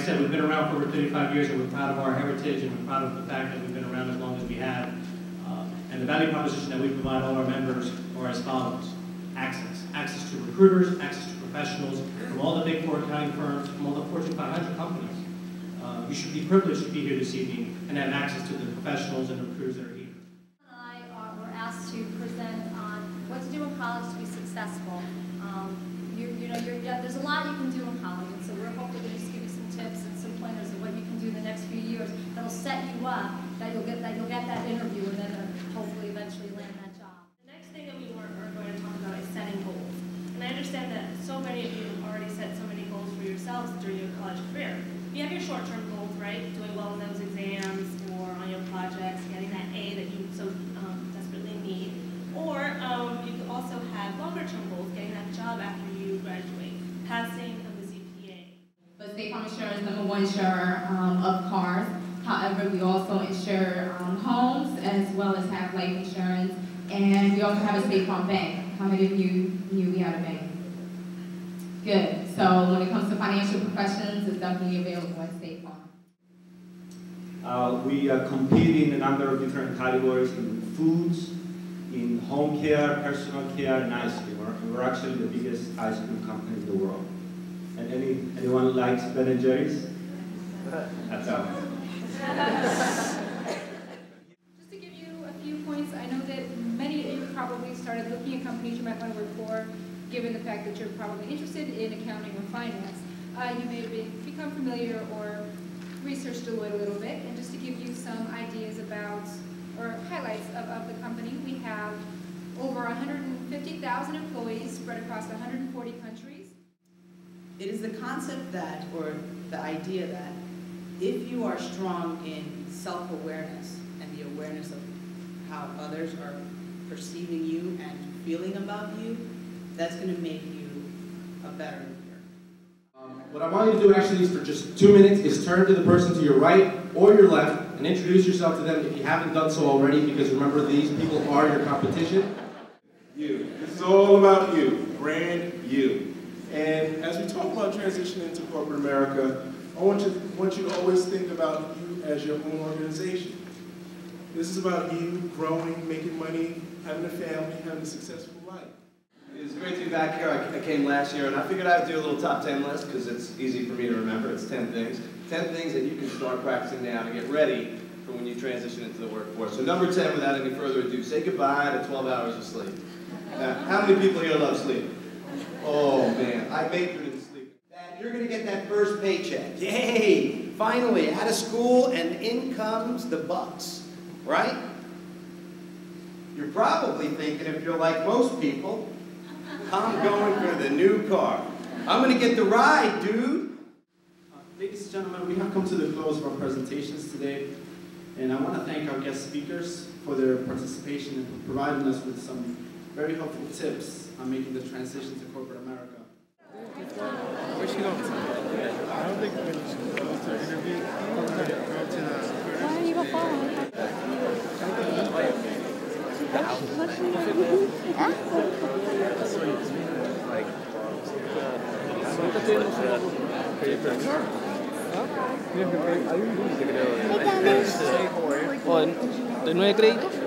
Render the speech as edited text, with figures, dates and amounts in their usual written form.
said, we've been around for over 35 years, and we're proud of our heritage, and we're proud of the fact that we've been around as long as we have. And the value proposition that we provide all our members are as follows. Access. Access to recruiters, access to professionals from all the Big Four accounting firms, from all the Fortune 500 companies. You should be privileged to be here this evening and have access to the professionals and the recruiters that are here. I were asked to present on what to do in college to be successful. There's a lot you can do in college, and so we're hopefully going to just give you some tips and some pointers of what you can do in the next few years that'll set you up, that you'll get that interview, and then hopefully eventually land that job. The next thing that we are going to talk about is setting goals. And I understand that so many of you have already set so many goals for yourselves during your college career. You have your short-term goals, right? Doing well in those exams or on your projects, getting that A that you so desperately need. Or you could also have longer-term goals, getting that job after you graduate, passing the CPA. But State Farm Insurance is number one insurer of cars. However, we also insure homes as well as have life insurance. And we also have a State Farm Bank. How many of you knew we had a bank? Good. So when it comes to financial professions, it's definitely available at State Farm. We compete in a number of different categories in foods, in home care, personal care, and ice cream. We're actually the biggest ice cream company in the world. And anyone who likes Ben & Jerry's? That's out. Just to give you a few points, I know that many of you probably started looking at companies you might want to work for, given the fact that you're probably interested in accounting or finance. You may have become familiar or researched Deloitte a little bit, and just to give you some ideas about, or highlights of the company, we have over 150,000 employees spread across 140 countries. It is the concept that, or the idea that, if you are strong in self-awareness and the awareness of how others are perceiving you and feeling about you, that's going to make you a better leader. What I want you to do actually is for just 2 minutes is turn to the person to your right or your left and introduce yourself to them if you haven't done so already, because remember, these people are your competition. You. This is all about you. Brand you. And as we talk about transitioning into corporate America, I want you to always think about you as your own organization. This is about you growing, making money, having a family, having a successful life. It's great to be back here. I came last year, and I figured I'd do a little top 10 list because it's easy for me to remember. It's 10 things. 10 things that you can start practicing now to get ready for when you transition into the workforce. So number 10, without any further ado, say goodbye to 12 hours of sleep. Now, how many people here love sleep? Oh, man. I make it in sleep. You're going to get that first paycheck. Yay! Finally, out of school, and in comes the bucks, right? You're probably thinking, if you're like most people, I'm going for the new car. I'm going to get the ride, dude. Ladies and gentlemen, we have come to the close of our presentations today, and I want to thank our guest speakers for their participation and providing us with some very helpful tips on making the transition to corporate America. Where's she going? I don't think when she goes to an interview, go to the... Why are you going to follow? ¿De 9 créditos?